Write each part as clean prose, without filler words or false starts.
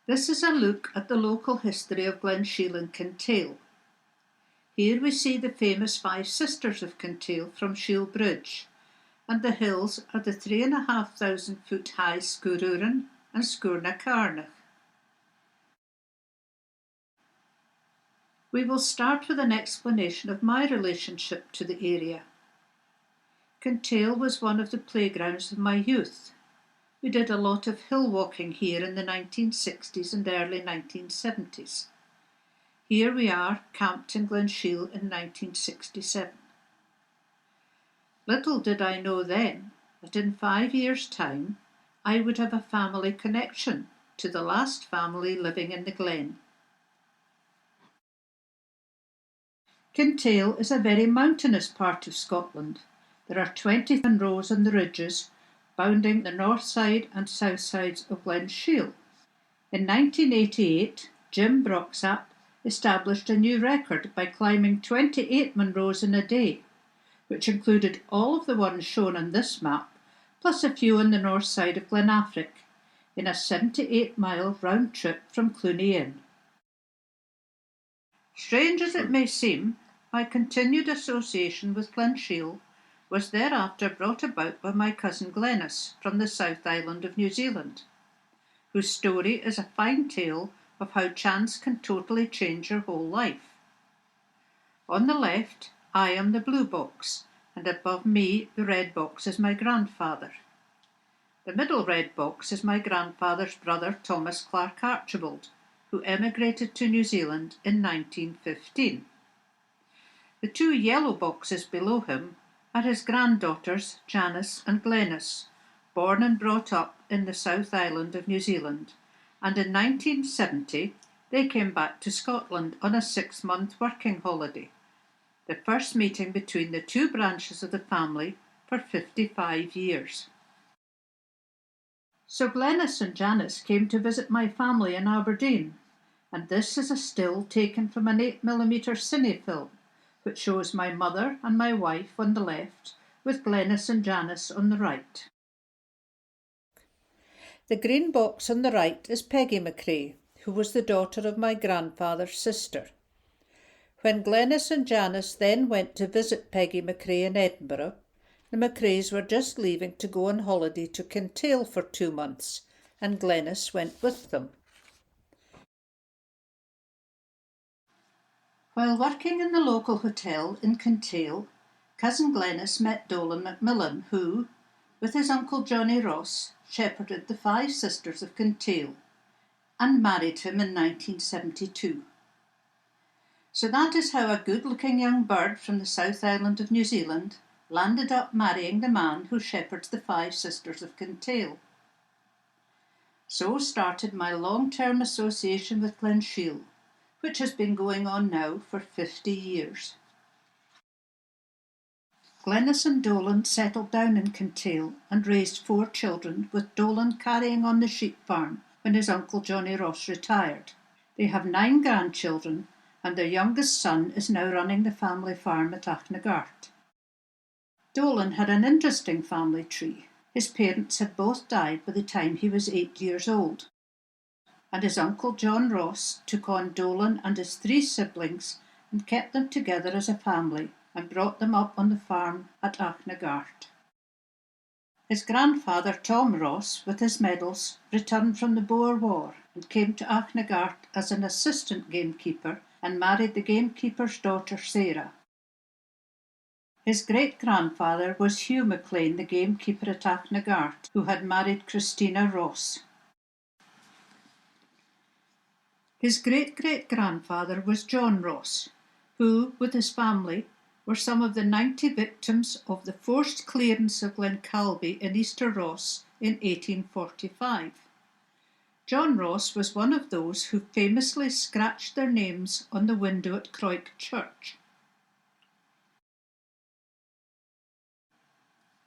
This is a look at the local history of Glen Shiel and Kintail. Here we see the famous Five Sisters of Kintail from Shiel Bridge, and the hills are the 3,500 foot high Sgurúran and Sgurna Carnach. We will start with an explanation of my relationship to the area. Kintail was one of the playgrounds of my youth. We did a lot of hill walking here in the 1960s and early 1970s. Here we are, camped in Glen Shiel in 1967. Little did I know then that in 5 years' time I would have a family connection to the last family living in the glen. Kintail is a very mountainous part of Scotland. There are 20 rows on the ridges bounding the north side and south sides of Glen Shiel. In 1988, Jim Broxap established a new record by climbing 28 Munros in a day, which included all of the ones shown on this map, plus a few on the north side of Glenafric, in a 78-mile round trip from Cluny Inn. Strange as it may seem, my continued association with Glen Shiel was thereafter brought about by my cousin Glenys from the South Island of New Zealand, whose story is a fine tale of how chance can totally change your whole life. On the left, I am the blue box, and above me the red box is my grandfather. The middle red box is my grandfather's brother Thomas Clark Archibald, who emigrated to New Zealand in 1915. The two yellow boxes below him are his granddaughters Janice and Glenys, born and brought up in the South Island of New Zealand, and in 1970 they came back to Scotland on a 6-month working holiday, the first meeting between the two branches of the family for 55 years. So Glenys and Janice came to visit my family in Aberdeen, and this is a still taken from an 8mm cine film, which shows my mother and my wife on the left, with Glenys and Janice on the right. The green box on the right is Peggy McCrae, who was the daughter of my grandfather's sister. When Glenys and Janice then went to visit Peggy McCrae in Edinburgh, the McCraes were just leaving to go on holiday to Kintail for 2 months, and Glenys went with them. While working in the local hotel in Kintail, cousin Glenys met Dolan Macmillan, who, with his uncle Johnny Ross, shepherded the Five Sisters of Kintail, and married him in 1972. So that is how a good-looking young bird from the South Island of New Zealand landed up marrying the man who shepherds the Five Sisters of Kintail. So started my long-term association with Glen Shiel, which has been going on now for 50 years. Glenys and Dolan settled down in Kintail and raised 4 children, with Dolan carrying on the sheep farm when his uncle Johnny Ross retired. They have 9 grandchildren, and their youngest son is now running the family farm at Achnagart. Dolan had an interesting family tree. His parents had both died by the time he was 8 years old, and his uncle John Ross took on Dolan and his 3 siblings and kept them together as a family and brought them up on the farm at Achnagart. His grandfather Tom Ross, with his medals, returned from the Boer War and came to Achnagart as an assistant gamekeeper and married the gamekeeper's daughter Sarah. His great-grandfather was Hugh McLean, the gamekeeper at Achnagart, who had married Christina Ross. His great-great-grandfather was John Ross, who, with his family, were some of the 90 victims of the forced clearance of Glencalbie in Easter Ross in 1845. John Ross was one of those who famously scratched their names on the window at Croich Church.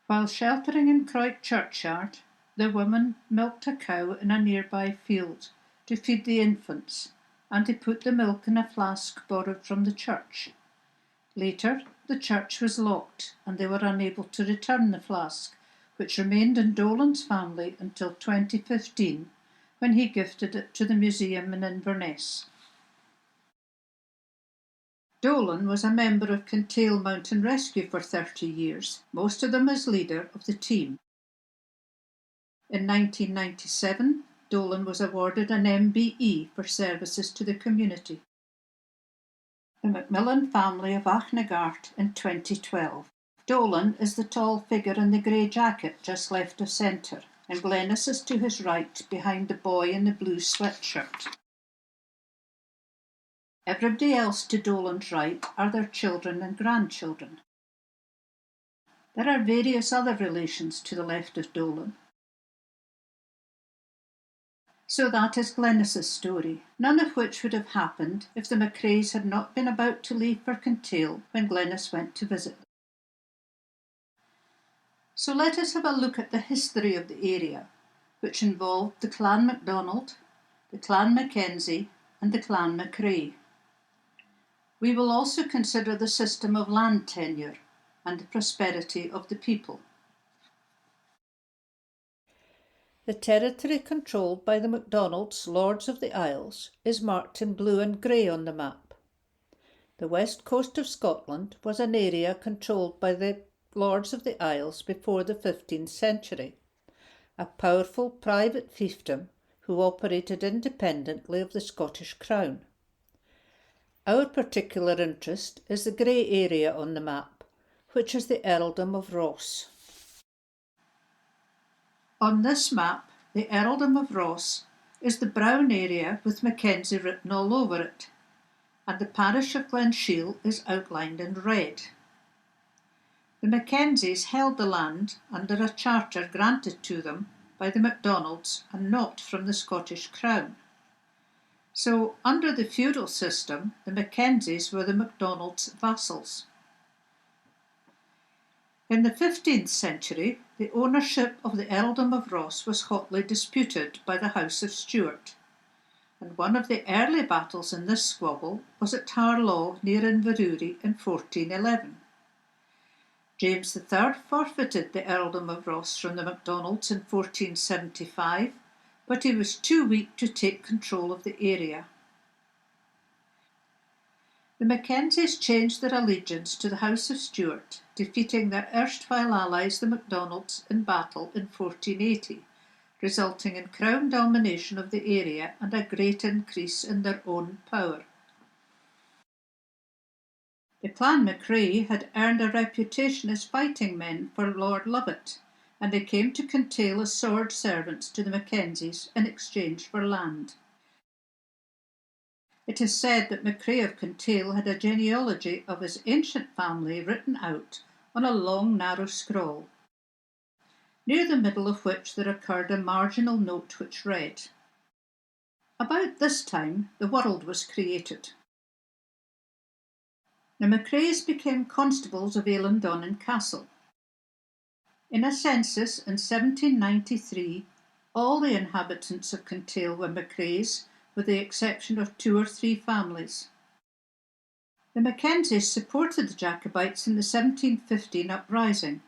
While sheltering in Croich churchyard, the women milked a cow in a nearby field to feed the infants, and they put the milk in a flask borrowed from the church. Later, the church was locked, and they were unable to return the flask, which remained in Dolan's family until 2015, when he gifted it to the museum in Inverness. Dolan was a member of Kintail Mountain Rescue for 30 years, most of them as leader of the team. In 1997, Dolan was awarded an MBE for services to the community. The Macmillan family of Achnagart in 2012. Dolan is the tall figure in the grey jacket just left of centre, and Glenys is to his right behind the boy in the blue sweatshirt. Everybody else to Dolan's right are their children and grandchildren. There are various other relations to the left of Dolan. So that is Glenys's story, none of which would have happened if the McRaes had not been about to leave for Kintail when Glenys went to visit them. So let us have a look at the history of the area, which involved the Clan MacDonald, the Clan Mackenzie and the Clan McRae. We will also consider the system of land tenure and the prosperity of the people. The territory controlled by the MacDonalds, Lords of the Isles, is marked in blue and grey on the map. The west coast of Scotland was an area controlled by the Lords of the Isles before the 15th century, a powerful private fiefdom who operated independently of the Scottish Crown. Our particular interest is the grey area on the map, which is the Earldom of Ross. On this map, the Earldom of Ross is the brown area with Mackenzie written all over it, and the parish of Glen Shiel is outlined in red. The Mackenzies held the land under a charter granted to them by the MacDonalds and not from the Scottish Crown. So, under the feudal system, the Mackenzies were the MacDonalds' vassals. In the 15th century, the ownership of the Earldom of Ross was hotly disputed by the House of Stuart, and one of the early battles in this squabble was at Harlaw near Inverurie in 1411. James III forfeited the Earldom of Ross from the MacDonalds in 1475, but he was too weak to take control of the area. The Mackenzies changed their allegiance to the House of Stuart, defeating their erstwhile allies the MacDonalds in battle in 1480, resulting in Crown domination of the area and a great increase in their own power. The Clan McRae had earned a reputation as fighting men for Lord Lovat, and they came to Kintail as sword servants to the Mackenzies in exchange for land. It is said that McRae of Kintail had a genealogy of his ancient family written out on a long narrow scroll, near the middle of which there occurred a marginal note which read, "About this time the world was created." The McRaes became constables of Eileandonnan Castle. In a census in 1793, all the inhabitants of Kintail were McRaes, with the exception of 2 or 3 families. The Mackenzies supported the Jacobites in the 1715 uprising,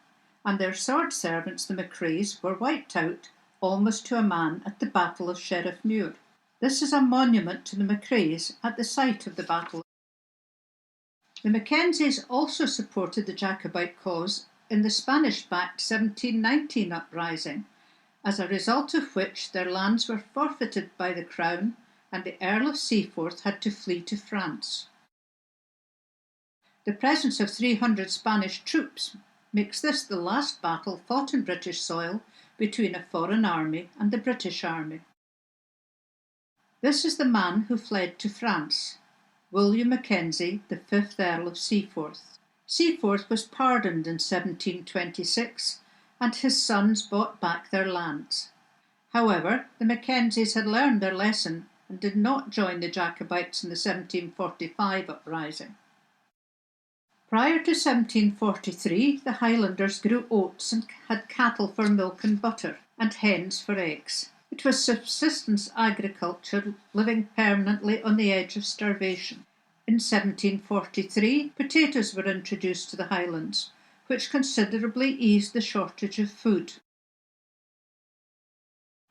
and their sword servants, the McRaes, were wiped out almost to a man at the Battle of Sheriffmuir. This is a monument to the McRaes at the site of the battle. The Mackenzies also supported the Jacobite cause in the Spanish-backed 1719 uprising, as a result of which their lands were forfeited by the Crown and the Earl of Seaforth had to flee to France. The presence of 300 Spanish troops makes this the last battle fought in British soil between a foreign army and the British army. This is the man who fled to France, William Mackenzie, the 5th Earl of Seaforth. Seaforth was pardoned in 1726, and his sons bought back their lands. However, the Mackenzies had learned their lesson and did not join the Jacobites in the 1745 uprising. Prior to 1743, the Highlanders grew oats and had cattle for milk and butter, and hens for eggs. It was subsistence agriculture, living permanently on the edge of starvation. In 1743, potatoes were introduced to the Highlands, which considerably eased the shortage of food.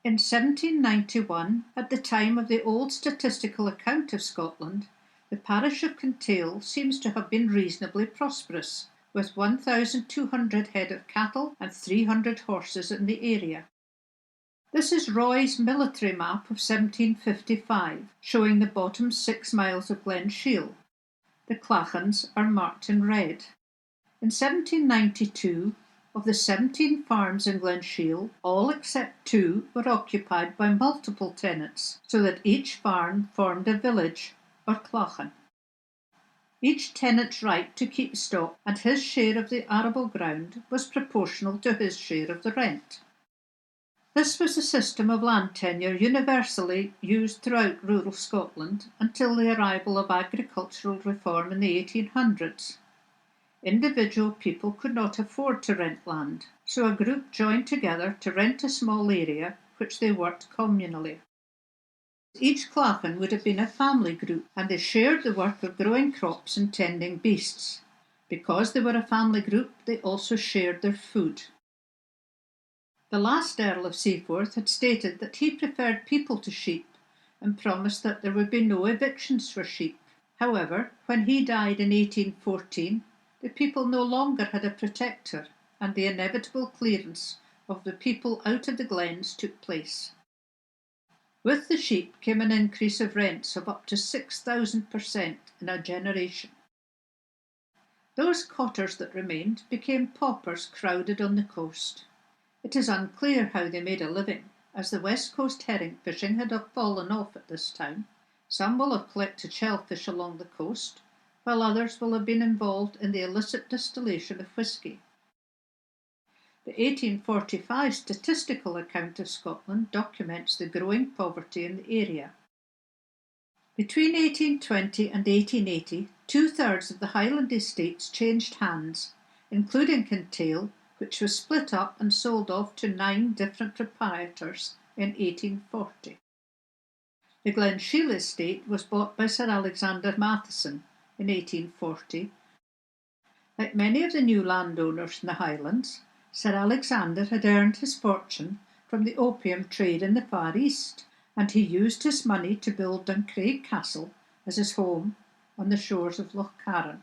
In 1791, at the time of the old statistical account of Scotland, the parish of Kintail seems to have been reasonably prosperous, with 1,200 head of cattle and 300 horses in the area. This is Roy's military map of 1755, showing the bottom 6 miles of Glen Shiel. The clachans are marked in red. In 1792, of the 17 farms in Glen Shiel, all except 2 were occupied by multiple tenants, so that each farm formed a village, or clachan. Each tenant's right to keep stock and his share of the arable ground was proportional to his share of the rent. This was a system of land tenure universally used throughout rural Scotland until the arrival of agricultural reform in the 1800s. Individual people could not afford to rent land, so a group joined together to rent a small area which they worked communally. Each clachan would have been a family group, and they shared the work of growing crops and tending beasts. Because they were a family group, they also shared their food. The last Earl of Seaforth had stated that he preferred people to sheep and promised that there would be no evictions for sheep. However, when he died in 1814, the people no longer had a protector, and the inevitable clearance of the people out of the glens took place. With the sheep came an increase of rents of up to 6,000% in a generation. Those cotters that remained became paupers crowded on the coast. It is unclear how they made a living, as the west coast herring fishing had fallen off at this time. Some will have collected shellfish along the coast, while others will have been involved in the illicit distillation of whisky. The 1845 statistical account of Scotland documents the growing poverty in the area. Between 1820 and 1880, 2/3 of the Highland estates changed hands, including Kintail, which was split up and sold off to 9 different proprietors in 1840. The Glen Shiel estate was bought by Sir Alexander Matheson in 1840. Like many of the new landowners in the Highlands, Sir Alexander had earned his fortune from the opium trade in the Far East, and he used his money to build Duncraig Castle as his home on the shores of Loch Carron.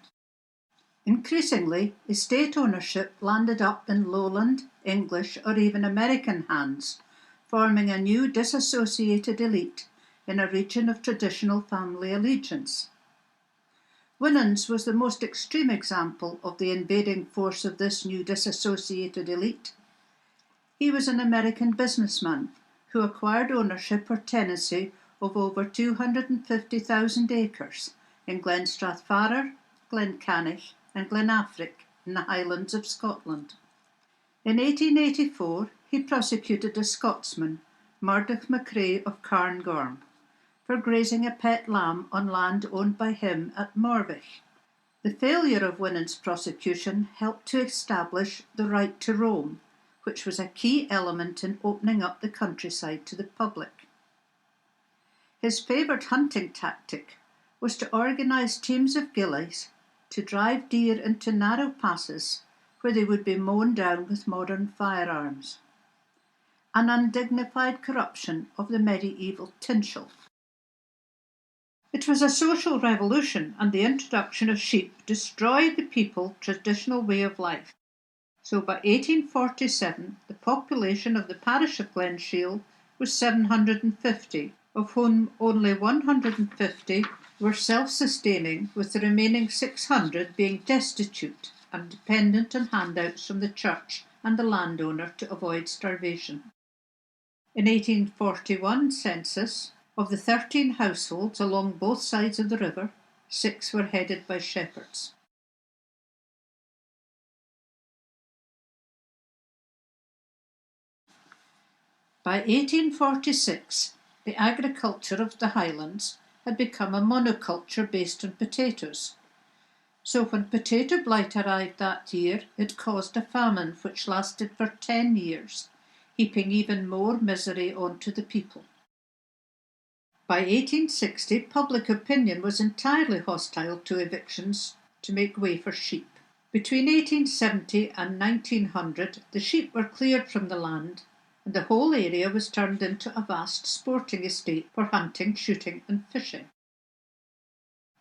Increasingly, estate ownership landed up in Lowland, English, or even American hands, forming a new disassociated elite in a region of traditional family allegiance. Winans was the most extreme example of the invading force of this new disassociated elite. He was an American businessman who acquired ownership or tenancy of over 250,000 acres in Glen Strathfarrar, Glen Canich and Glen Affric in the Highlands of Scotland. In 1884 he prosecuted a Scotsman, Murdoch MacRae of Carngorm, for grazing a pet lamb on land owned by him at Morvich. The failure of Winan's prosecution helped to establish the right to roam, which was a key element in opening up the countryside to the public. His favoured hunting tactic was to organise teams of gillies to drive deer into narrow passes where they would be mown down with modern firearms. An undignified corruption of the medieval tinchel. It was a social revolution, and the introduction of sheep destroyed the people's traditional way of life. So by 1847 the population of the parish of Glen Shiel was 750, of whom only 150 were self-sustaining, with the remaining 600 being destitute and dependent on handouts from the church and the landowner to avoid starvation. In 1841 census, of the 13 households along both sides of the river, 6 were headed by shepherds. By 1846, the agriculture of the Highlands had become a monoculture based on potatoes. So when potato blight arrived that year, it caused a famine which lasted for 10 years, heaping even more misery onto the people. By 1860, public opinion was entirely hostile to evictions to make way for sheep. Between 1870 and 1900, the sheep were cleared from the land, and the whole area was turned into a vast sporting estate for hunting, shooting and fishing.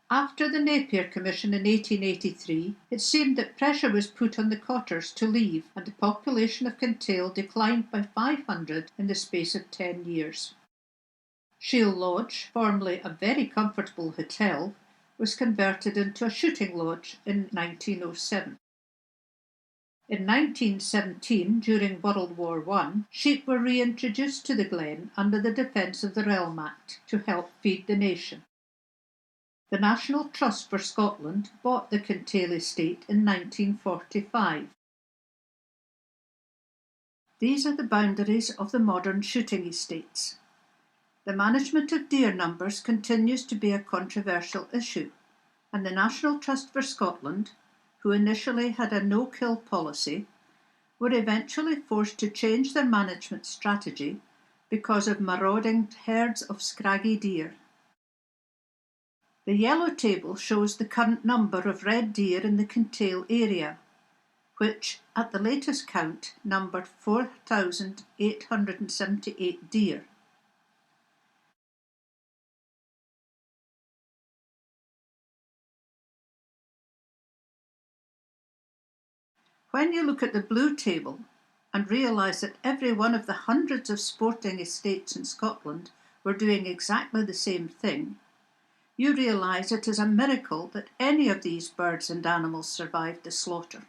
After the Napier Commission in 1883, it seemed that pressure was put on the cotters to leave, and the population of Kintail declined by 500 in the space of 10 years. Shiel Lodge, formerly a very comfortable hotel, was converted into a shooting lodge in 1907. In 1917, during World War I, sheep were reintroduced to the Glen under the Defence of the Realm Act to help feed the nation. The National Trust for Scotland bought the Kintail estate in 1945. These are the boundaries of the modern shooting estates. The management of deer numbers continues to be a controversial issue, and the National Trust for Scotland, who initially had a no-kill policy, were eventually forced to change their management strategy because of marauding herds of scraggy deer. The yellow table shows the current number of red deer in the Kintail area, which, at the latest count, numbered 4,878 deer. When you look at the blue table and realise that every one of the hundreds of sporting estates in Scotland were doing exactly the same thing, you realise it is a miracle that any of these birds and animals survived the slaughter.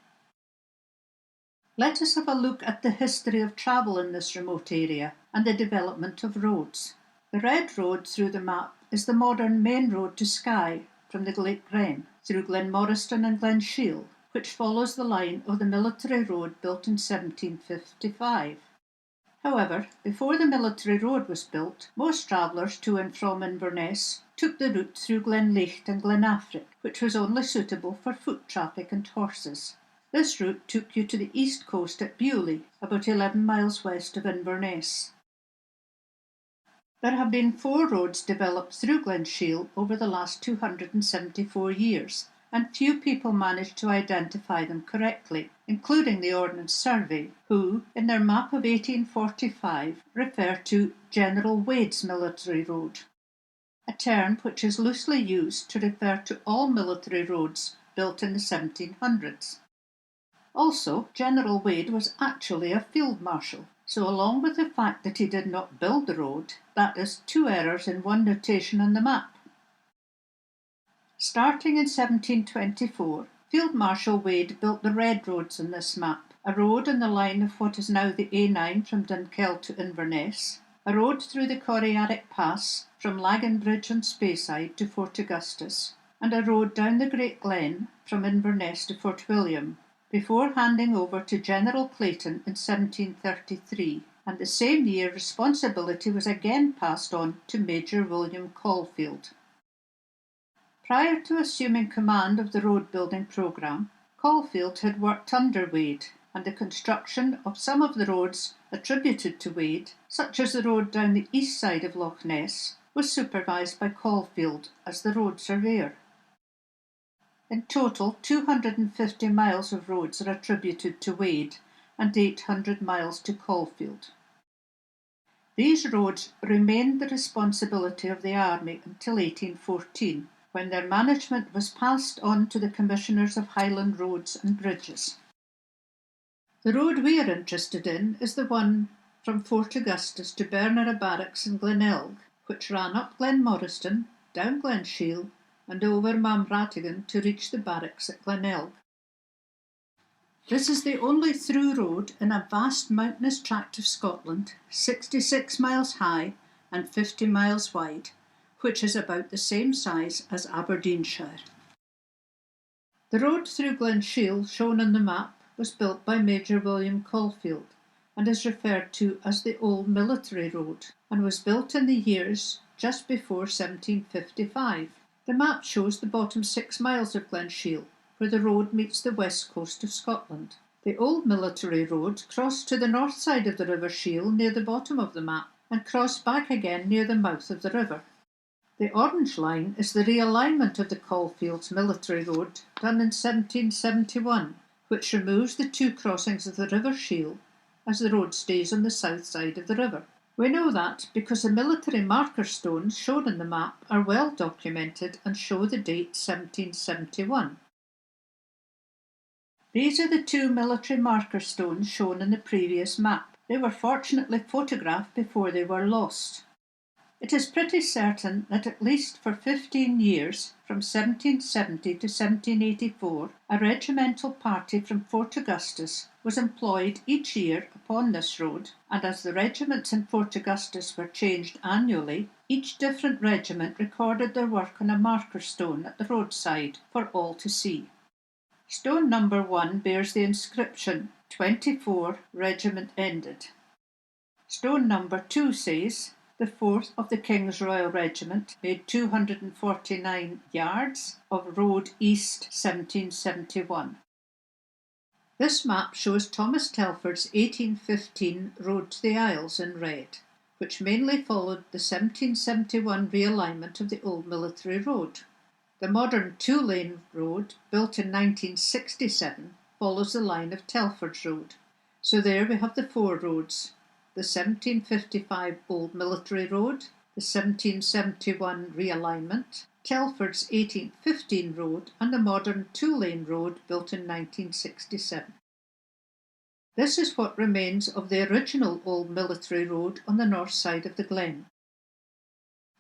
Let us have a look at the history of travel in this remote area and the development of roads. The red road through the map is the modern main road to Skye from the Great Glen through Glenmoriston and Glen Shiel, which follows the line of the military road built in 1755. However, before the military road was built, most travellers to and from Inverness took the route through Glenleith and Glenafric, which was only suitable for foot traffic and horses. This route took you to the east coast at Bewley, about 11 miles west of Inverness. There have been 4 roads developed through Glen Shiel over the last 274 years, and few people managed to identify them correctly, including the Ordnance Survey, who, in their map of 1845, refer to General Wade's Military Road, a term which is loosely used to refer to all military roads built in the 1700s. Also, General Wade was actually a field marshal, so along with the fact that he did not build the road, that is 2 errors in one notation on the map. Starting in 1724, Field Marshal Wade built the red roads on this map, a road on the line of what is now the A9 from Dunkeld to Inverness, a road through the Corryarrick Pass from Lagan Bridge on Speyside to Fort Augustus, and a road down the Great Glen from Inverness to Fort William, before handing over to General Clayton in 1733, and the same year responsibility was again passed on to Major William Caulfield. Prior to assuming command of the road-building programme, Caulfield had worked under Wade, and the construction of some of the roads attributed to Wade, such as the road down the east side of Loch Ness, was supervised by Caulfield as the road surveyor. In total, 250 miles of roads are attributed to Wade and 800 miles to Caulfield. These roads remained the responsibility of the Army until 1814, when their management was passed on to the Commissioners of Highland Roads and Bridges. The road we are interested in is the one from Fort Augustus to Bernera Barracks in Glenelg, which ran up Glenmoriston, down Glen Shiel, and over Mamratigan to reach the barracks at Glenelg. This is the only through road in a vast mountainous tract of Scotland, 66 miles high and 50 miles wide, which is about the same size as Aberdeenshire. The road through Glen Shiel, shown on the map, was built by Major William Caulfield and is referred to as the Old Military Road, and was built in the years just before 1755. The map shows the bottom 6 miles of Glen Shiel, where the road meets the west coast of Scotland. The Old Military Road crossed to the north side of the River Shiel near the bottom of the map, and crossed back again near the mouth of the river. The orange line is the realignment of the Caulfields Military Road done in 1771, which removes the 2 crossings of the River Shiel as the road stays on the south side of the river. We know that because the military marker stones shown in the map are well documented and show the date 1771. These are the two military marker stones shown in the previous map. They were fortunately photographed before they were lost. It is pretty certain that at least for 15 years, from 1770 to 1784, a regimental party from Fort Augustus was employed each year upon this road, and as the regiments in Fort Augustus were changed annually, each different regiment recorded their work on a marker stone at the roadside for all to see. Stone number 1 bears the inscription 24 Regiment Ended. Stone number 2 says the 4th of the King's Royal Regiment made 249 yards of road east 1771. This map shows Thomas Telford's 1815 Road to the Isles in red, which mainly followed the 1771 realignment of the old military road. The modern two-lane road, built in 1967, follows the line of Telford's Road. So there we have the four roads: the 1755 Old Military Road, the 1771 realignment, Telford's 1815 road, and the modern two-lane road built in 1967. This is what remains of the original Old Military Road on the north side of the glen.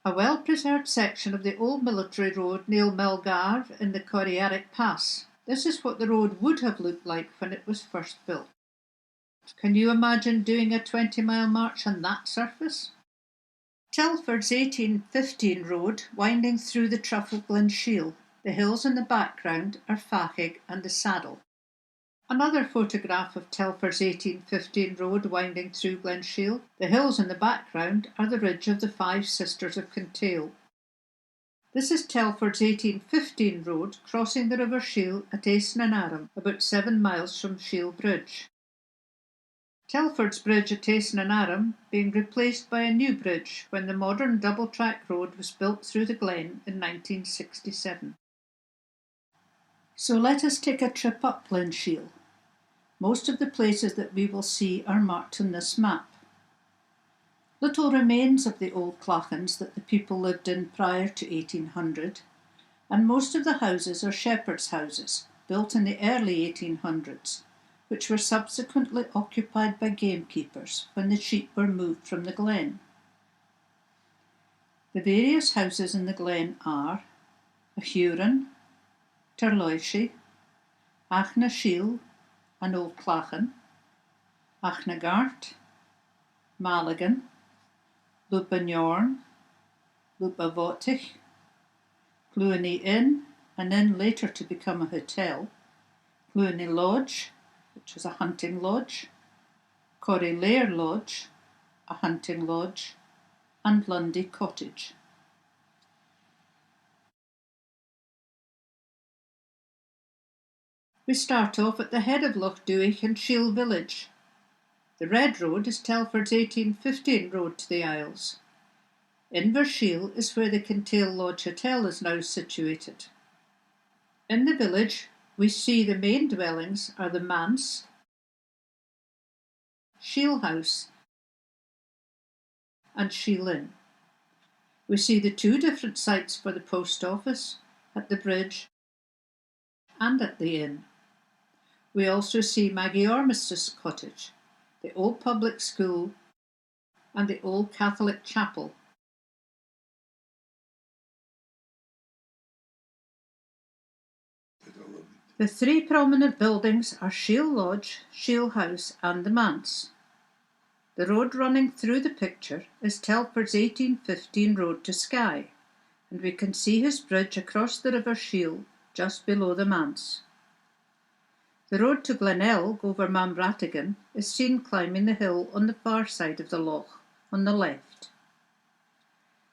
A well-preserved section of the Old Military Road near Melgar in the Corriaric Pass. This is what the road would have looked like when it was first built. Can you imagine doing a 20-mile march on that surface? Telford's 1815 road winding through the trough of Glen Shiel. The hills in the background are Fachig and the Saddle. Another photograph of Telford's 1815 road winding through Glen Shiel. The hills in the background are the ridge of the Five Sisters of Kintail. This is Telford's 1815 road crossing the River Shiel at Aisne and Aram, about 7 miles from Shiel Bridge. Telford's bridge at Aisne and Aram being replaced by a new bridge when the modern double-track road was built through the glen in 1967. So let us take a trip up Glen Shiel. Most of the places that we will see are marked on this map. Little remains of the old clachans that the people lived in prior to 1800, and most of the houses are shepherds' houses, built in the early 1800s, which were subsequently occupied by gamekeepers when the sheep were moved from the glen. The various houses in the glen are Huron, Terloishi, Aisne Shiel, an old clachan, Achnagart, Maligan, Lupanjorn, Lupavotich, Cluny Inn, an inn later to become a hotel, Cluny Lodge, which was a hunting lodge, Corrilair Lodge, a hunting lodge, and Lundy Cottage. We start off at the head of Loch Duich in Shiel village. The red road is Telford's 1815 road to the Isles. Inver Shiel is where the Kintail Lodge Hotel is now situated. In the village, we see the main dwellings are the manse, Shiel House, and Shiel Inn. We see the two different sites for the post office, at the bridge and at the inn. We also see Maggie Ormis's cottage, the old public school, and the old Catholic chapel. The three prominent buildings are Shiel Lodge, Shiel House, and the manse. The road running through the picture is Telford's 1815 road to Skye, and we can see his bridge across the River Shiel just below the manse. The road to Glenelg over Mambratigan is seen climbing the hill on the far side of the loch, on the left.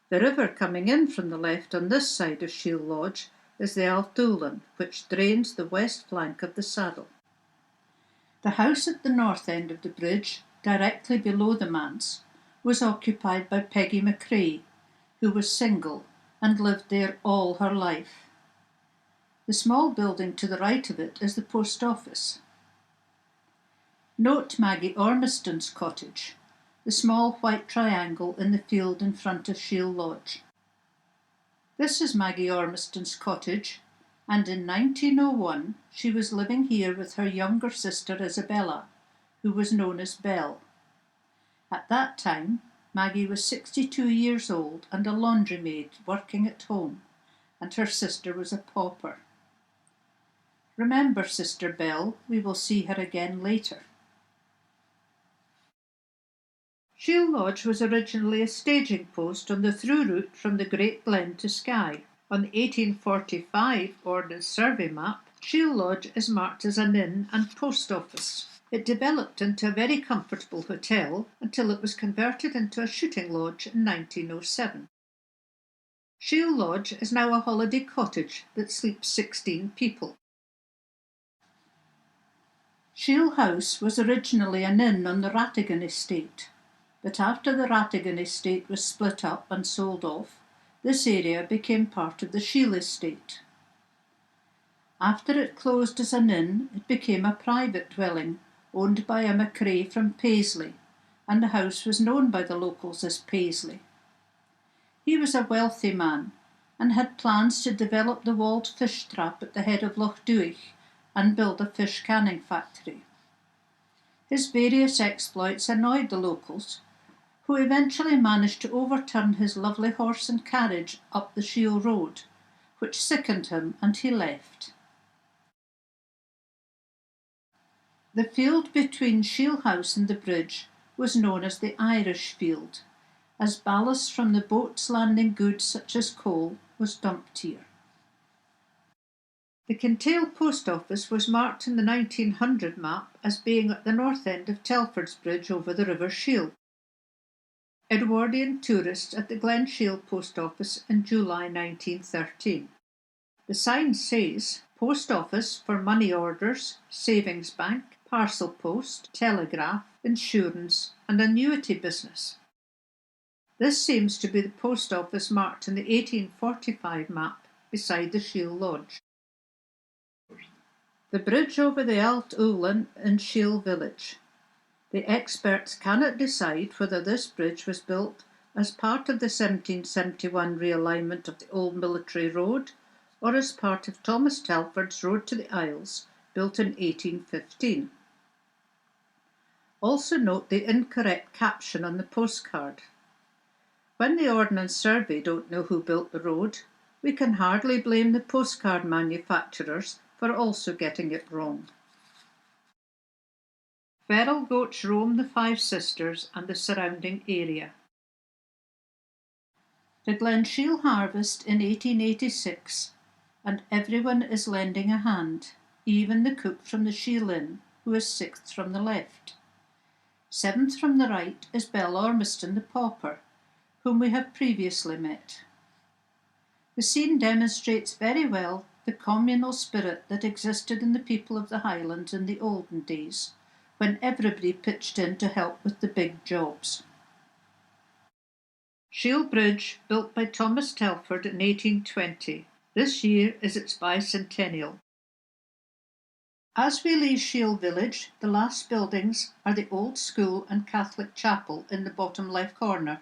The river coming in from the left on this side of Shiel Lodge is the Althulan, which drains the west flank of the saddle. The house at the north end of the bridge, directly below the manse, was occupied by Peggy McCrae, who was single and lived there all her life. The small building to the right of it is the post office. Note Maggie Ormiston's cottage, the small white triangle in the field in front of Shiel Lodge. This is Maggie Ormiston's cottage, and in 1901 she was living here with her younger sister Isabella, who was known as Belle. At that time, Maggie was 62 years old and a laundry maid working at home, and her sister was a pauper. Remember Sister Belle, we will see her again later. Shiel Lodge was originally a staging post on the through route from the Great Glen to Skye. On the 1845 Ordnance Survey map, Shiel Lodge is marked as an inn and post office. It developed into a very comfortable hotel until it was converted into a shooting lodge in 1907. Shiel Lodge is now a holiday cottage that sleeps 16 people. Shiel House was originally an inn on the Rattigan estate, but after the Rattigan estate was split up and sold off, this area became part of the Shiel estate. After it closed as an inn, it became a private dwelling owned by a McRae from Paisley, and the house was known by the locals as Paisley. He was a wealthy man and had plans to develop the walled fish trap at the head of Loch Duich and build a fish canning factory. His various exploits annoyed the locals, who eventually managed to overturn his lovely horse and carriage up the Shiel Road, which sickened him and he left. The field between Shiel House and the bridge was known as the Irish Field, as ballast from the boats landing goods such as coal was dumped here. The Kintail post office was marked in the 1900 map as being at the north end of Telford's Bridge over the River Shiel. Edwardian tourists at the Glen Shiel post office in July 1913. The sign says Post Office for money orders, savings bank, parcel post, telegraph, insurance and annuity business. This seems to be the post office marked in the 1845 map beside the Shiel Lodge. The bridge over the Alt Ulan in Shiel village. The experts cannot decide whether this bridge was built as part of the 1771 realignment of the Old Military Road or as part of Thomas Telford's Road to the Isles, built in 1815. Also note the incorrect caption on the postcard. When the Ordnance Survey don't know who built the road, we can hardly blame the postcard manufacturers for also getting it wrong. Feral goats roam the Five Sisters and the surrounding area. The Glen Shiel harvest in 1886, and everyone is lending a hand, even the cook from the Shiel Inn, who is sixth from the left. Seventh from the right is Belle Ormiston the pauper, whom we have previously met. The scene demonstrates very well the communal spirit that existed in the people of the Highlands in the olden days, when everybody pitched in to help with the big jobs. Shiel Bridge, built by Thomas Telford in 1820. This year is its bicentennial. As we leave Shiel village, the last buildings are the old school and Catholic chapel in the bottom left corner.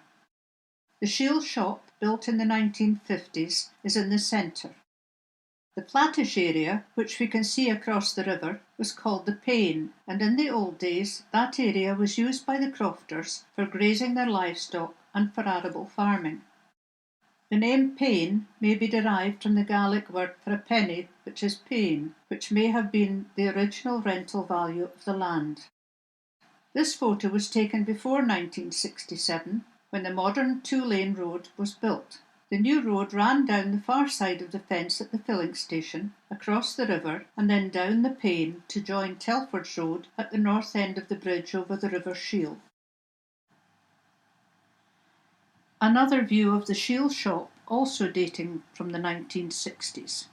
The Shiel shop, built in the 1950s, is in the centre. The flattish area, which we can see across the river, was called the Pain, and in the old days that area was used by the crofters for grazing their livestock and for arable farming. The name Pain may be derived from the Gaelic word for a penny, which is pain, which may have been the original rental value of the land. This photo was taken before 1967, when the modern two-lane road was built. The new road ran down the far side of the fence at the filling station, across the river, and then down the Pain to join Telford's Road at the north end of the bridge over the River Shiel. Another view of the Shiel shop, also dating from the 1960s.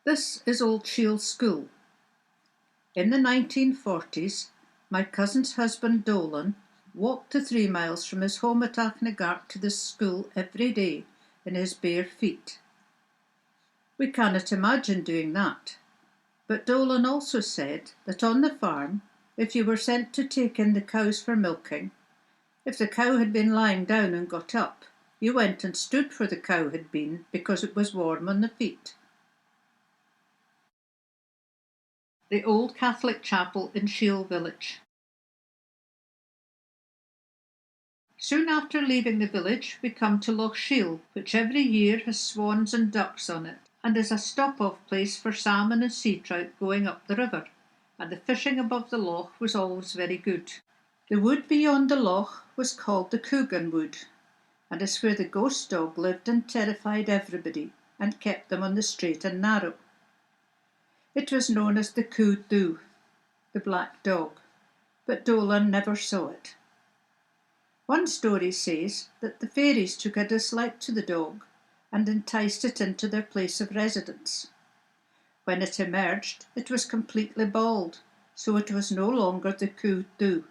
This is Old Shiel School. In the 1940s, my cousin's husband Dolan walked the 3 miles from his home at Achnagark to this school every day in his bare feet. We cannot imagine doing that. But Dolan also said that on the farm, if you were sent to take in the cows for milking, if the cow had been lying down and got up, you went and stood where the cow had been because it was warm on the feet. The old Catholic chapel in Shiel village. Soon after leaving the village, we come to Loch Shiel, which every year has swans and ducks on it, and is a stop-off place for salmon and sea trout going up the river, and the fishing above the loch was always very good. The wood beyond the loch was called the Coogan Wood, and is where the ghost dog lived and terrified everybody, and kept them on the straight and narrow. It was known as the Coo-Doo, the black dog, but Dolan never saw it. One story says that the fairies took a dislike to the dog and enticed it into their place of residence. When it emerged, it was completely bald, so it was no longer the Coo-Doo.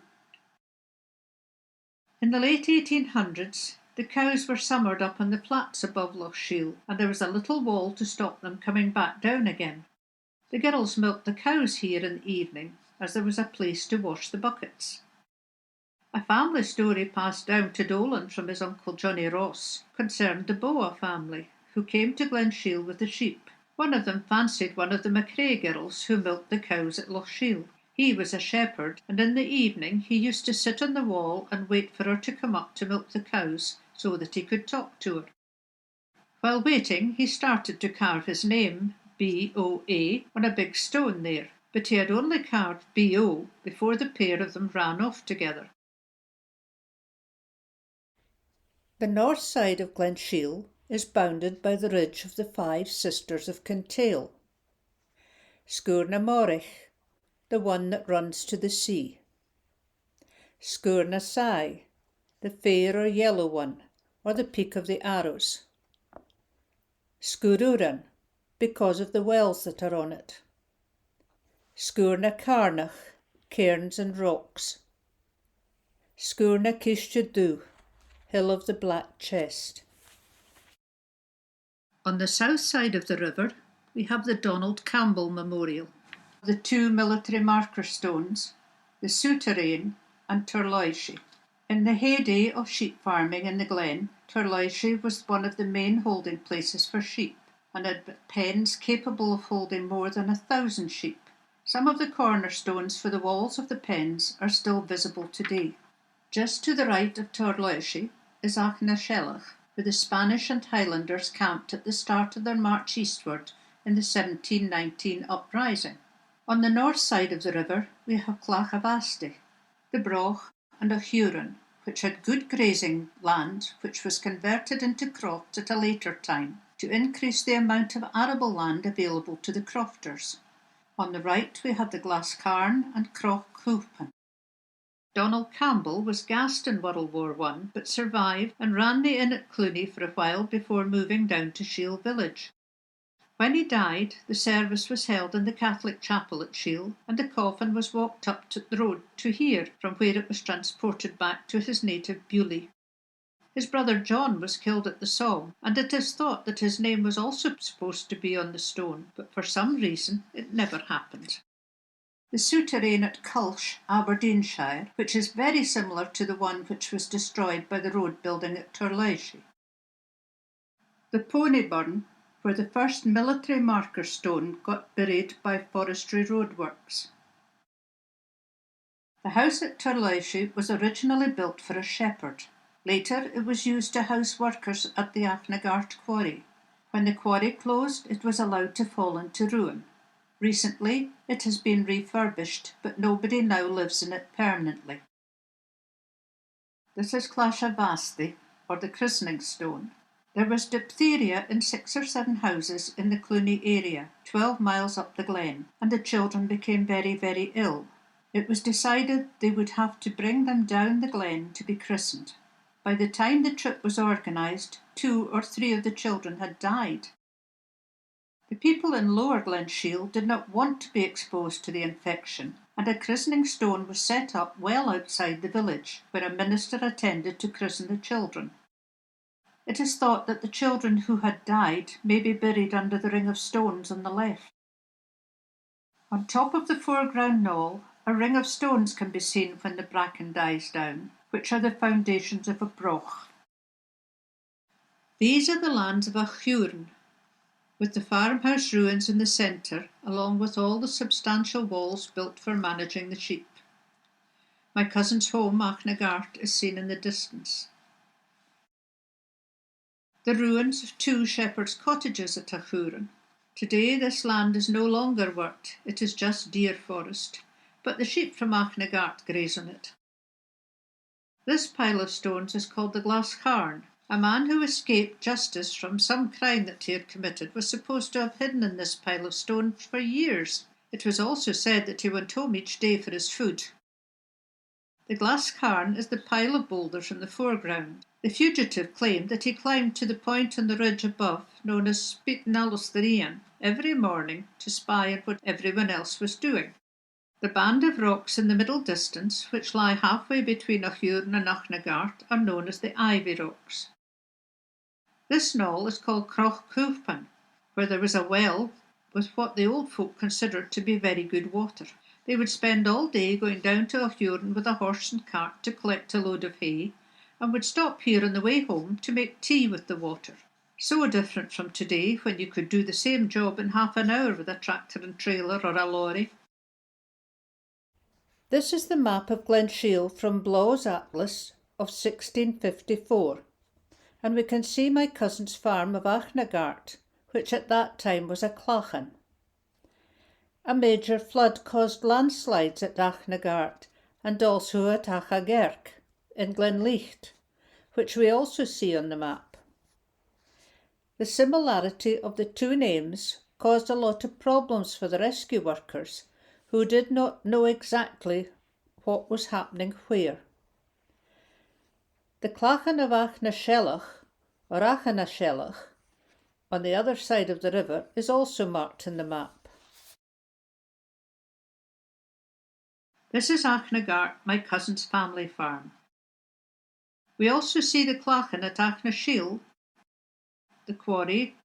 In the late 1800s, the cows were summered up on the flats above Loch Shiel, and there was a little wall to stop them coming back down again. The girls milked the cows here in the evening, as there was a place to wash the buckets. A family story passed down to Dolan from his uncle Johnny Ross concerned the Boa family, who came to Glen Shiel with the sheep. One of them fancied one of the McRae girls who milked the cows at Loch Shiel. He was a shepherd, and in the evening he used to sit on the wall and wait for her to come up to milk the cows so that he could talk to her. While waiting, he started to carve his name, B-O-A, on a big stone there, but he had only carved B-O before the pair of them ran off together. The north side of Glen Shiel is bounded by the ridge of the Five Sisters of Kintail. Sgurna Morich, the one that runs to the sea. Sgurna Sai, the fair or yellow one, or the peak of the arrows. Sgururan, because of the wells that are on it. Sgurna Carnach, cairns and rocks. Sgurna Kishjadu, hill of the black chest. On the south side of the river, we have the Donald Campbell Memorial, the two military marker stones, the Souterrain and Turloishi. In the heyday of sheep farming in the glen, Turloishi was one of the main holding places for sheep, and had pens capable of holding more than 1,000 sheep. Some of the cornerstones for the walls of the pens are still visible today. Just to the right of Turloishi is Achnashellach, where the Spanish and Highlanders camped at the start of their march eastward in the 1719 uprising. On the north side of the river we have Clachavasti, the Broch and a Huron, which had good grazing land which was converted into crofts at a later time to increase the amount of arable land available to the crofters. On the right we have the Glascarn and Croch Coopan. Donald Campbell was gassed in World War I, but survived and ran the inn at Cluny for a while before moving down to Shiel village. When he died, the service was held in the Catholic chapel at Shiel, and the coffin was walked up to the road to here, from where it was transported back to his native Bewley. His brother John was killed at the Somme, and it is thought that his name was also supposed to be on the stone, but for some reason it never happened. The Souterrain at Culsh, Aberdeenshire, which is very similar to the one which was destroyed by the road building at Turloishi. The Ponyburn, where the first military marker stone got buried by forestry roadworks. The house at Turloishi was originally built for a shepherd. Later it was used to house workers at the Achnagart quarry. When the quarry closed, it was allowed to fall into ruin. Recently it has been refurbished, but nobody now lives in it permanently. This is Clachavasti, or the christening stone. There was diphtheria in 6 or 7 houses in the Cluny area, 12 miles up the glen, and the children became very, very ill. It was decided they would have to bring them down the glen to be christened. By the time the trip was organised, 2 or 3 of the children had died. The people in Lower Glen Shiel did not want to be exposed to the infection, and a christening stone was set up well outside the village, where a minister attended to christen the children. It is thought that the children who had died may be buried under the ring of stones on the left. On top of the foreground knoll, a ring of stones can be seen when the bracken dies down, which are the foundations of a broch. These are the lands of Achurn, with the farmhouse ruins in the centre, along with all the substantial walls built for managing the sheep. My cousin's home, Achnagart, is seen in the distance. The ruins of 2 shepherds' cottages at Achurn. Today this land is no longer worked, it is just deer forest, but the sheep from Achnagart graze on it. This pile of stones is called the Glass Harn. A man who escaped justice from some crime that he had committed was supposed to have hidden in this pile of stones for years. It was also said that he went home each day for his food. The Glass Harn is the pile of boulders in the foreground. The fugitive claimed that he climbed to the point on the ridge above, known as Spitnalostherian, every morning to spy on what everyone else was doing. The band of rocks in the middle distance, which lie halfway between Achurn and Achnagart, are known as the Ivy Rocks. This knoll is called Croch Cúfpan, where there was a well with what the old folk considered to be very good water. They would spend all day going down to Achurn with a horse and cart to collect a load of hay, and would stop here on the way home to make tea with the water. So different from today, when you could do the same job in half an hour with a tractor and trailer or a lorry. This is the map of Glen Shiel from Blau's Atlas of 1654, and we can see my cousin's farm of Achnagart, which at that time was a clachan. A major flood caused landslides at Achnagart and also at Achagerk in Glenlicht, which we also see on the map. The similarity of the 2 names caused a lot of problems for the rescue workers, who did not know exactly what was happening where. The clachan of Achnashellach, or Achanashellach, on the other side of the river, is also marked in the map. This is Achnagart, my cousin's family farm. We also see the clachan at Achnashiel, the quarry,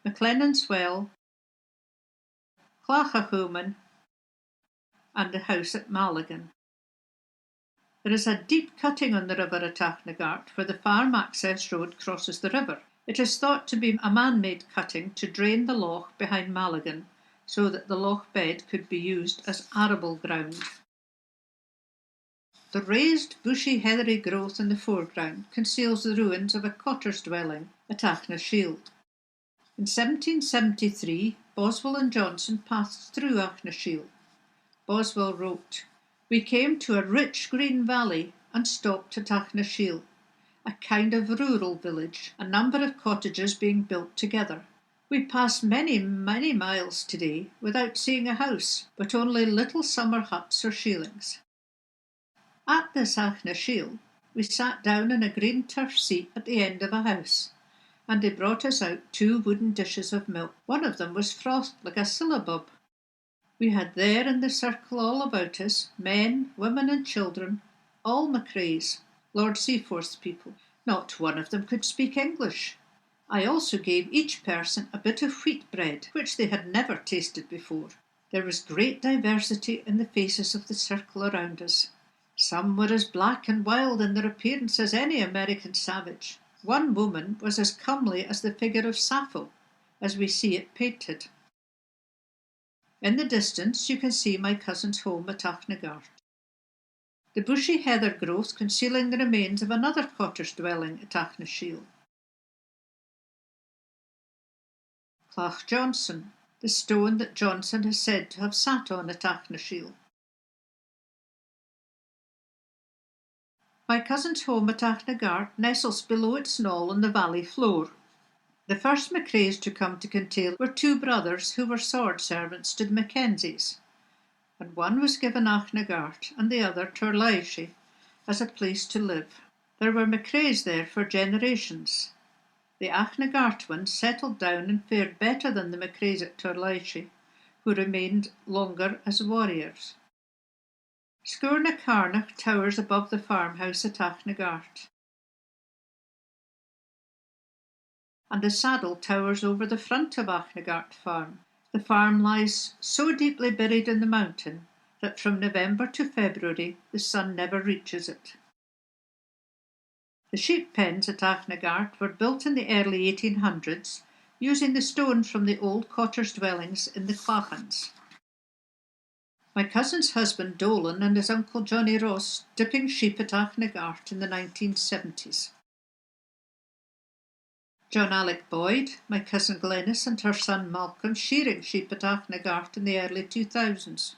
McLennan's well, Clachachuman, and the house at Mulligan. There is a deep cutting on the river at Achnagart where the farm access road crosses the river. It is thought to be a man-made cutting to drain the loch behind Mulligan, so that the loch bed could be used as arable ground. The raised, bushy, heathery growth in the foreground conceals the ruins of a cotter's dwelling at Achnashiel. In 1773, Boswell and Johnson passed through Achnashiel. Boswell wrote, "We came to a rich green valley and stopped at Achnashiel, a kind of rural village, a number of cottages being built together. We passed many miles today without seeing a house, but only little summer huts or shielings." At this Achnashiel, we sat down in a green turf seat at the end of a house, and they brought us out 2 wooden dishes of milk. One of them was frothed like a syllabub. We had there in the circle all about us, men, women and children, all Macraes, Lord Seaforth's people. Not one of them could speak English. I also gave each person a bit of wheat bread, which they had never tasted before. There was great diversity in the faces of the circle around us. Some were as black and wild in their appearance as any American savage. One woman was as comely as the figure of Sappho, as we see it painted. In the distance you can see my cousin's home at Achnagart. The bushy heather growth concealing the remains of another cotter's dwelling at Achnashiel. Clach Johnson, the stone that Johnson is said to have sat on at Achnashiel. My cousin's home at Achnagart nestles below its knoll on the valley floor. The first Macraes to come to Kintail were 2 brothers who were sword servants to the Mackenzies, and one was given Achnagart and the other Turlaishi as a place to live. There were Macraes there for generations. The Achnagart ones settled down and fared better than the Macraes at Turlaishi, who remained longer as warriors. Sgurr na Carnach towers above the farmhouse at Achnagart. and the saddle towers over the front of Achnagart Farm. The farm lies so deeply buried in the mountain that from November to February the sun never reaches it. The sheep pens at Achnagart were built in the early 1800s using the stones from the old cotters' dwellings in the clachans. My cousin's husband Dolan and his uncle Johnny Ross dipping sheep at Achnagart in the 1970s. John Alec Boyd, my cousin Glenys and her son Malcolm shearing sheep at Achnagart in the early 2000s.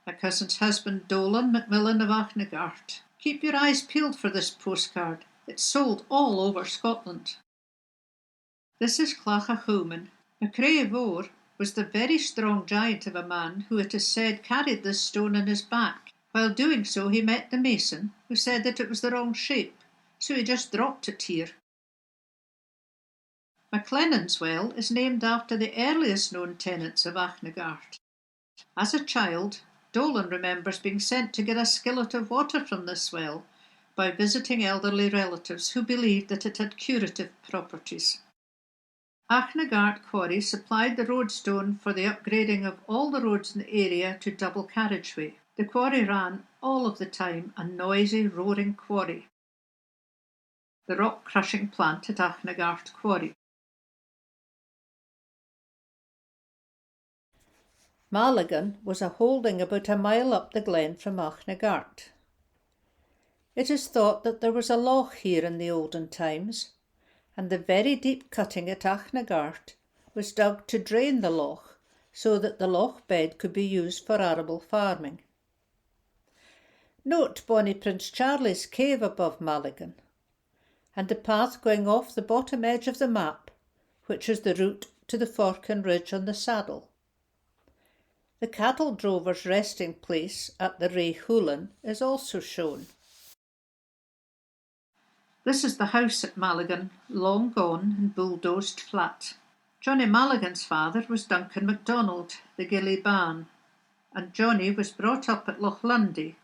My cousin's husband Dolan Macmillan of Achnagart. Keep your eyes peeled for this postcard. It's sold all over Scotland. This is Clacha Human. MacRae of Ore was the very strong giant of a man who, it is said, carried this stone on his back. While doing so, he met the mason, who said that it was the wrong shape, so he just dropped it here. MacLennan's Well is named after the earliest known tenants of Achnagart. As a child, Dolan remembers being sent to get a skillet of water from this well by visiting elderly relatives who believed that it had curative properties. Achnagart Quarry supplied the roadstone for the upgrading of all the roads in the area to double carriageway. The quarry ran all of the time, a noisy, roaring quarry. The rock crushing plant at Achnagart Quarry. Mulligan was a holding about a mile up the glen from Achnagart. It is thought that there was a loch here in the olden times, and the very deep cutting at Achnagart was dug to drain the loch so that the loch bed could be used for arable farming. Note Bonnie Prince Charlie's cave above Mulligan, and the path going off the bottom edge of the map, which is the route to the Forkin Ridge on the Saddle. The cattle drovers' resting place at the Ray Hoolan is also shown. This is the house at Mulligan, long gone and bulldozed flat. Johnny Mulligan's father was Duncan MacDonald, the Gilly Ban, and Johnny was brought up at Loch Lundy,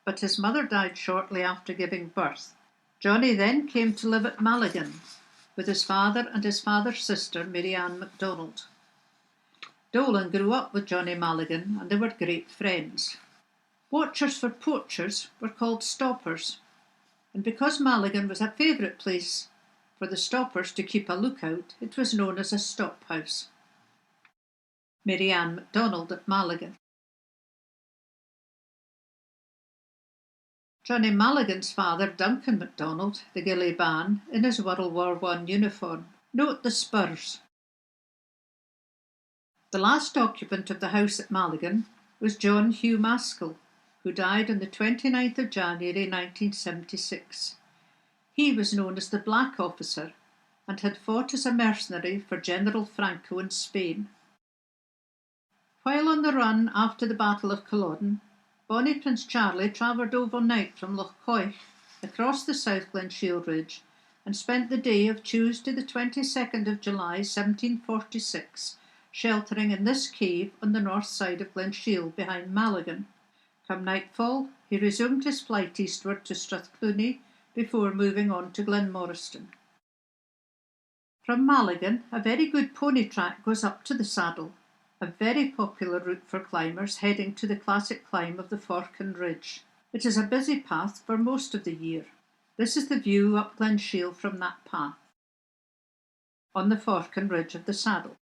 but his mother died shortly after giving birth. Johnny then came to live at Mulligan with his father and his father's sister, Mary Ann MacDonald. Dolan grew up with Johnny Mulligan and they were great friends. Watchers for poachers were called stoppers, and because Mulligan was a favourite place for the stoppers to keep a lookout, it was known as a stop house. Mary Ann MacDonald at Mulligan. Johnny Mulligan's father, Duncan MacDonald, the Gilly Ban, in his World War I uniform. Note the spurs. The last occupant of the house at Mulligan was John Hugh Maskell, who died on the 29th of January 1976. He was known as the Black Officer and had fought as a mercenary for General Franco in Spain. While on the run after the Battle of Culloden, Bonnie Prince Charlie travelled overnight from Loch Coich across the South Glen Shiel Ridge and spent the day of Tuesday the 22nd of July 1746 sheltering in this cave on the north side of Glen Shiel behind Mulligan. Come nightfall, he resumed his flight eastward to Strathclooney before moving on to Glenmoriston. From Mulligan, a very good pony track goes up to the Saddle, a very popular route for climbers heading to the classic climb of the Forkin Ridge. It is a busy path for most of the year. This is the view up Glen Shiel from that path, on the Forkin Ridge of the Saddle.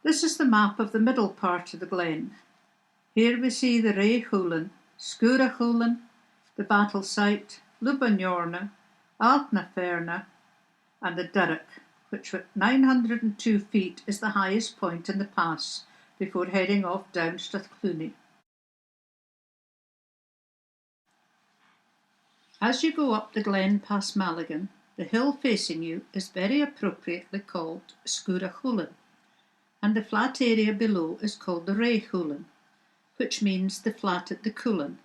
This is the map of the middle part of the glen. Here we see the Ray Hoolan, Skura Hoolan, the battle site, Lubagnorna, Altnaferna, and the Durrock, which at 902 feet is the highest point in the pass before heading off down Strathclooney. As you go up the glen past Mulligan, the hill facing you is very appropriately called Skura Hoolan, and the flat area below is called the Ray Hoolan, which means the flat at the Coolan.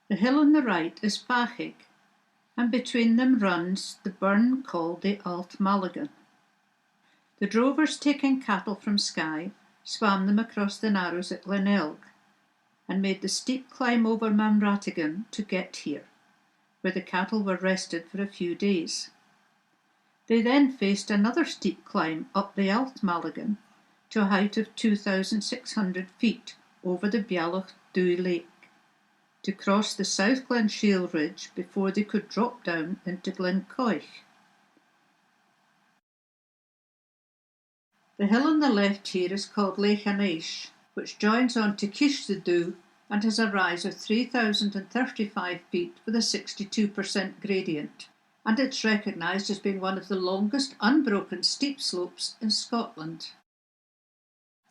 The hill on the right is Fachig, and between them runs the burn called the Alt Mulligan. The drovers taking cattle from Skye swam them across the narrows at Glenelg. and made the steep climb over Manratigan to get here, where the cattle were rested for a few days. They then faced another steep climb up the Altmalagan to a height of 2,600 feet over the Bealach Dhu Lake, to cross the South Glen Shiel ridge before they could drop down into Glen Coich. The hill on the left here is called Leichanaish, which joins on to Kish the Dhu and has a rise of 3,035 feet with a 62% gradient, and it's recognised as being one of the longest unbroken steep slopes in Scotland.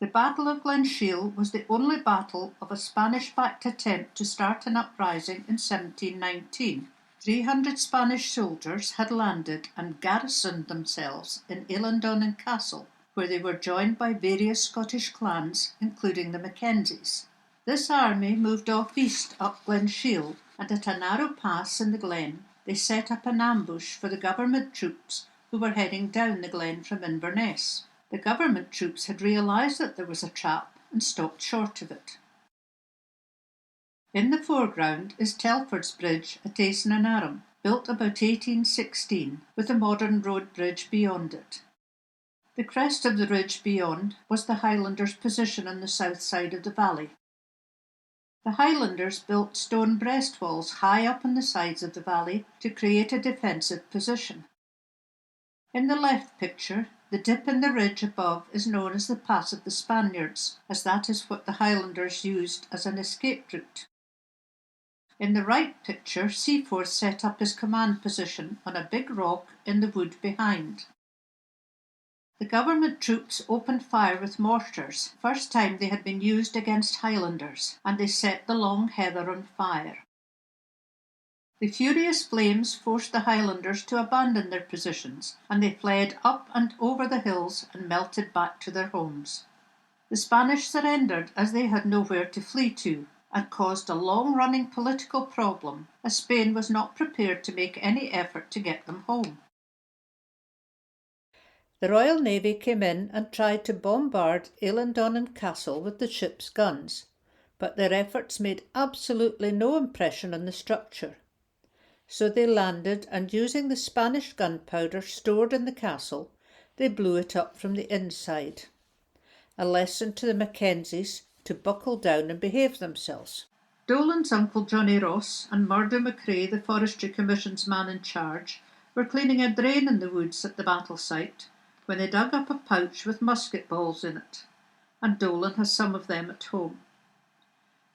The Battle of Glen Shiel was the only battle of a Spanish-backed attempt to start an uprising in 1719. 300 Spanish soldiers had landed and garrisoned themselves in Eileandonnan Castle, where they were joined by various Scottish clans, including the Mackenzies. This army moved off east up Glen Shiel, and at a narrow pass in the glen they set up an ambush for the government troops who were heading down the glen from Inverness. The government troops had realised that there was a trap and stopped short of it. In the foreground is Telford's Bridge at Aisne-in-Aram, built about 1816, with a modern road bridge beyond it. The crest of the ridge beyond was the Highlanders' position on the south side of the valley. The Highlanders built stone breastwalls high up on the sides of the valley to create a defensive position. In the left picture, the dip in the ridge above is known as the Pass of the Spaniards, as that is what the Highlanders used as an escape route. In the right picture, Seaforth set up his command position on a big rock in the wood behind. The government troops opened fire with mortars, first time they had been used against Highlanders, and they set the long heather on fire. The furious flames forced the Highlanders to abandon their positions, and they fled up and over the hills and melted back to their homes. The Spanish surrendered as they had nowhere to flee to, and caused a long-running political problem, as Spain was not prepared to make any effort to get them home. The Royal Navy came in and tried to bombard Eileandonnan Castle with the ship's guns, but their efforts made absolutely no impression on the structure. So they landed, and using the Spanish gunpowder stored in the castle, they blew it up from the inside. A lesson to the Mackenzies to buckle down and behave themselves. Dolan's uncle Johnny Ross and Murdo McCrae, the Forestry Commission's man in charge, were cleaning a drain in the woods at the battle site when they dug up a pouch with musket balls in it, and Dolan has some of them at home.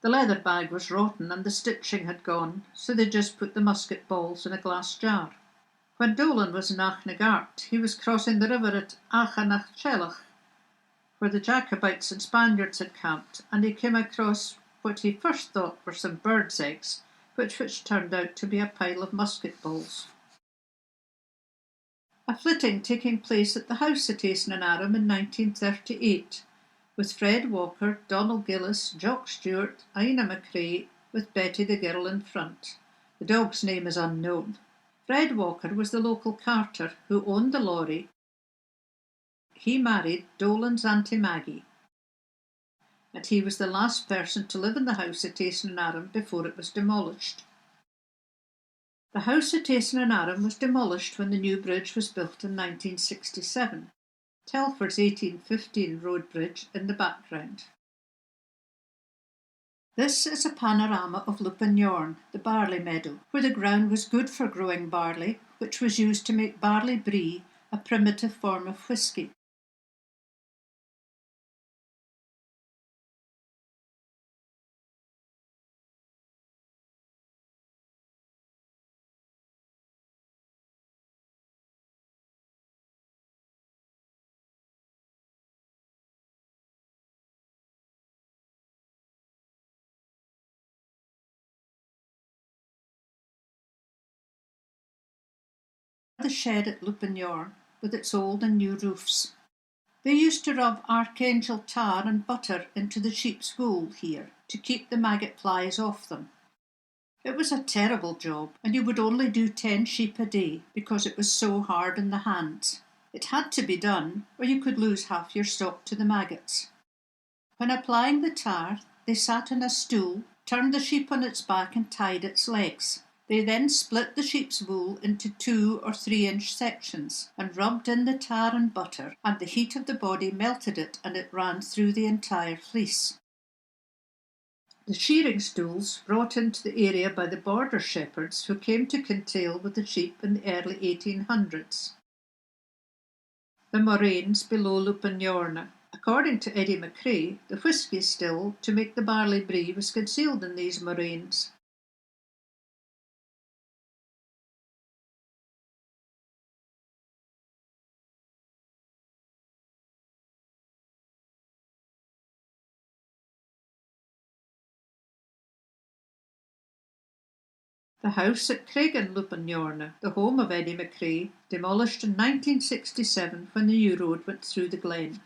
The leather bag was rotten and the stitching had gone, so they just put the musket balls in a glass jar. When Dolan was in Achnagart, he was crossing the river at Achanachchelach, where the Jacobites and Spaniards had camped, and he came across what he first thought were some birds' eggs, which turned out to be a pile of musket balls. A flitting taking place at the house at Aisne-in-Aram in 1938, with Fred Walker, Donald Gillis, Jock Stewart, Ina McCrae, with Betty the girl in front. The dog's name is unknown. Fred Walker was the local carter who owned the lorry. He married Dolan's Auntie Maggie, and he was the last person to live in the house at Aisne-in-Aram before it was demolished. The house at Aisne-in-Aram was demolished when the new bridge was built in 1967. Telford's 1815 road bridge in the background. This is a panorama of Lupinyorn, the barley meadow, where the ground was good for growing barley, which was used to make barley brie, a primitive form of whisky. The shed at Lupinyorn, with its old and new roofs. They used to rub archangel tar and butter into the sheep's wool here to keep the maggot flies off them. It was a terrible job, and you would only do 10 sheep a day because it was so hard in the hands. It had to be done, or you could lose half your stock to the maggots. When applying the tar, they sat on a stool, turned the sheep on its back and tied its legs. They then split the sheep's wool into 2 or 3 inch sections and rubbed in the tar and butter, and the heat of the body melted it and it ran through the entire fleece. The shearing stools brought into the area by the border shepherds who came to Kintail with the sheep in the early 1800s. The moraines below Lupinyorna. According to Eddie McCrae, the whisky still to make the barley brie was concealed in these moraines. The house at Craigan Lupinyorna, the home of Eddie McCrae, demolished in 1967 when the new road went through the glen.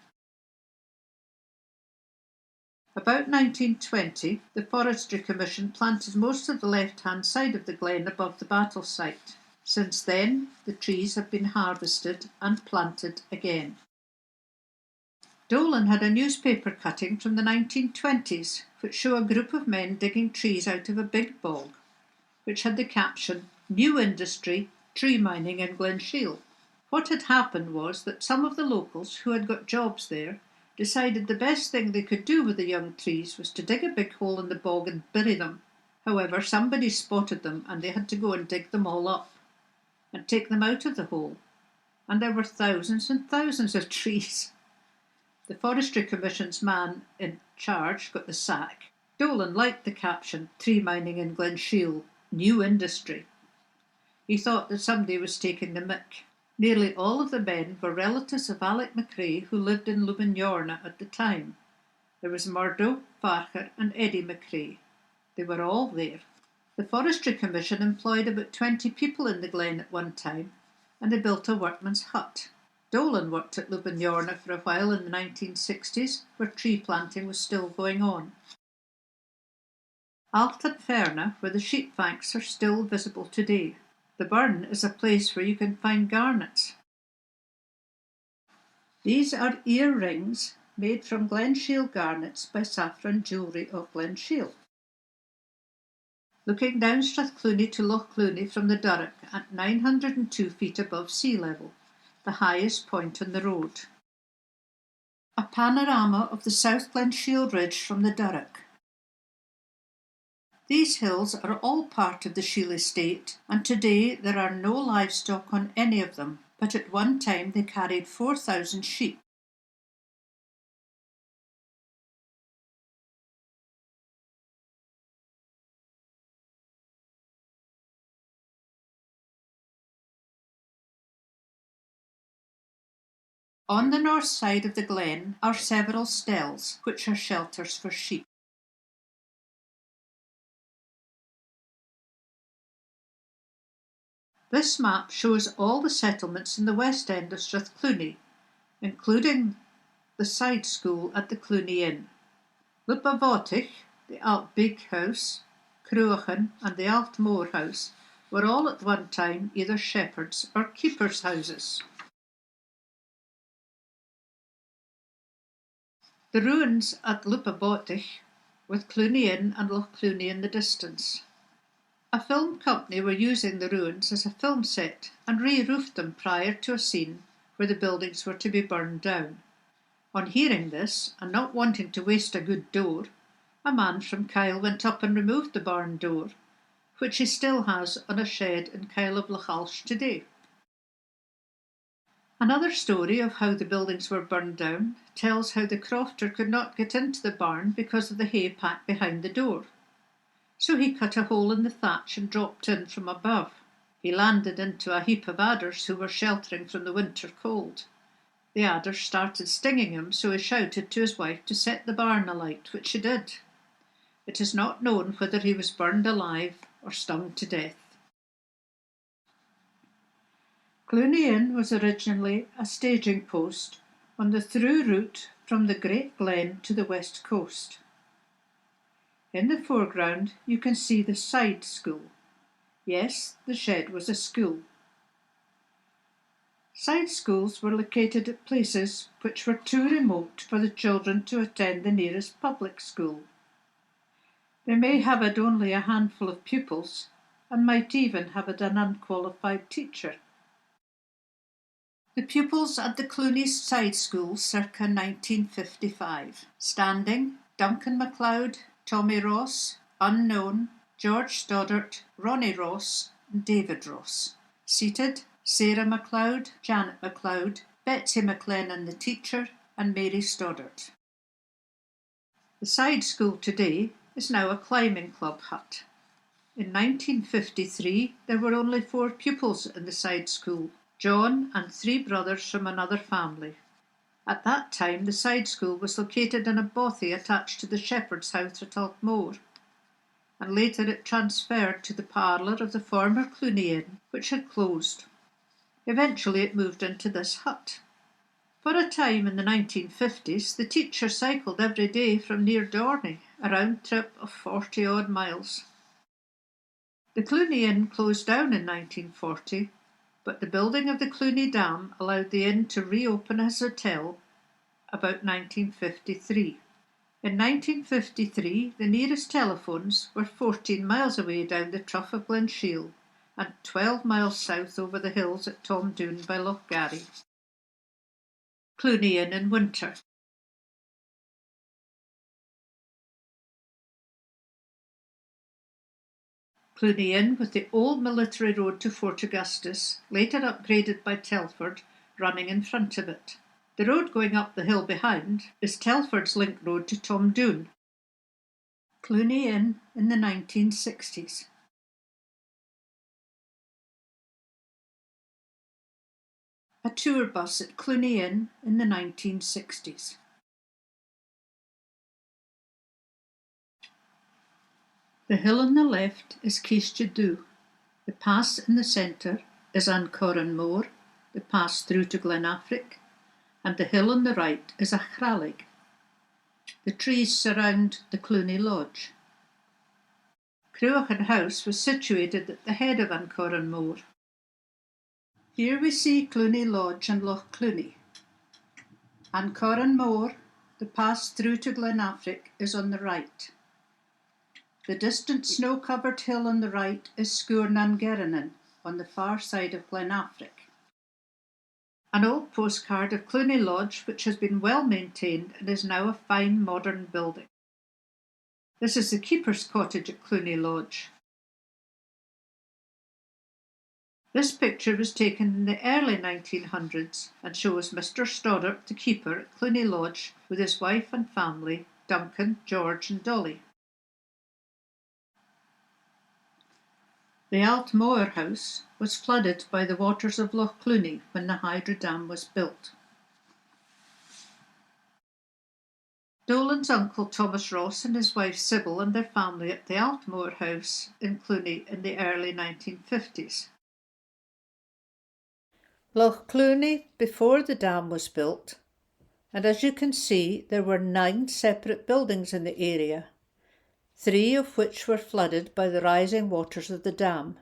About 1920, the Forestry Commission planted most of the left-hand side of the glen above the battle site. Since then, the trees have been harvested and planted again. Dolan had a newspaper cutting from the 1920s which show a group of men digging trees out of a big bog, which had the caption, "New Industry, Tree Mining in Glen Shiel." What had happened was that some of the locals who had got jobs there decided the best thing they could do with the young trees was to dig a big hole in the bog and bury them. However, somebody spotted them and they had to go and dig them all up and take them out of the hole. And there were thousands and thousands of trees. The Forestry Commission's man in charge got the sack. Dolan liked the caption, "Tree Mining in Glen Shiel, New Industry." He thought that somebody was taking the mick. Nearly all of the men were relatives of Alec McCrae, who lived in Lupinyorna at the time. There was Murdo, Farcher and Eddie McCrae. They were all there. The Forestry Commission employed about 20 people in the glen at one time, and they built a workman's hut. Dolan worked at Lupinyorna for a while in the 1960s, where tree planting was still going on. Altanferna, where the sheep banks are still visible today. The burn is a place where you can find garnets. These are earrings made from Glen Shiel garnets by Saffron Jewellery of Glen Shiel. Looking down Strathclooney to Loch Clooney from the Durrock at 902 feet above sea level, the highest point on the road. A panorama of the South Glen Shiel Ridge from the Durrock. These hills are all part of the Shiel estate, and today there are no livestock on any of them, but at one time they carried 4,000 sheep. On the north side of the glen are several stells, which are shelters for sheep. This map shows all the settlements in the west end of Strathclooney, including the side school at the Clooney Inn. Lupavotich, the Alt Big House, Cruachan and the Alt Moor House were all at one time either shepherds' or keepers' houses. The ruins at Lupavotich, with Clooney Inn and Loch Clooney in the distance. A film company were using the ruins as a film set and re-roofed them prior to a scene where the buildings were to be burned down. On hearing this, and not wanting to waste a good door, a man from Kyle went up and removed the barn door, which he still has on a shed in Kyle of Lachalsh today. Another story of how the buildings were burned down tells how the crofter could not get into the barn because of the hay packed behind the door. So he cut a hole in the thatch and dropped in from above. He landed into a heap of adders who were sheltering from the winter cold. The adders started stinging him, so he shouted to his wife to set the barn alight, which she did. It is not known whether he was burned alive or stung to death. Clooney Inn was originally a staging post on the through route from the Great Glen to the west coast. In the foreground you can see the side school. Yes, the shed was a school. Side schools were located at places which were too remote for the children to attend the nearest public school. They may have had only a handful of pupils and might even have had an unqualified teacher. The pupils at the Cluny Side School circa 1955. Standing, Duncan MacLeod, Tommy Ross, Unknown, George Stoddart, Ronnie Ross and David Ross. Seated, Sarah MacLeod, Janet MacLeod, Betsy McLennan the teacher and Mary Stoddart. The side school today is now a climbing club hut. In 1953 there were only 4 pupils in the side school, John and 3 brothers from another family. At that time the side school was located in a bothy attached to the shepherd's house at Altmore, and later it transferred to the parlour of the former Cluny Inn, which had closed. Eventually it moved into this hut. For a time in the 1950s, the teacher cycled every day from near Dorney, a round trip of 40-odd miles. The Cluny Inn closed down in 1940, but the building of the Cluny Dam allowed the inn to reopen as a hotel about 1953. In 1953, the nearest telephones were 14 miles away down the trough of Glen Shiel and 12 miles south over the hills at Tom Doon by Lochgarry. Cluny Inn in winter. Cluny Inn with the old military road to Fort Augustus, later upgraded by Telford, running in front of it. The road going up the hill behind is Telford's link road to Tom Doon. Cluny Inn in the 1960s. A tour bus at Cluny Inn in the 1960s. The hill on the left is Keistadhu. The pass in the centre is Ancoran Moor, the pass through to Glenafric, and the hill on the right is Achralig. The trees surround the Cluny Lodge. Cruachan House was situated at the head of Ancoran Moor. Here we see Cluny Lodge and Loch Cluny. Ancoran Moor, the pass through to Glenafric, is on the right. The distant snow-covered hill on the right is Sgwr nan Gerinen, on the far side of Glenafric. An old postcard of Cluny Lodge, which has been well maintained and is now a fine modern building. This is the keeper's cottage at Cluny Lodge. This picture was taken in the early 1900s and shows Mr. Stoddart, the keeper at Cluny Lodge, with his wife and family, Duncan, George and Dolly. The Altmore house was flooded by the waters of Loch Cluny when the hydro dam was built. Dolan's uncle Thomas Ross and his wife Sybil and their family at the Altmore house in Cluny in the early 1950s. Loch Cluny before the dam was built, and as you can see there were 9 separate buildings in the area, 3 of which were flooded by the rising waters of the dam,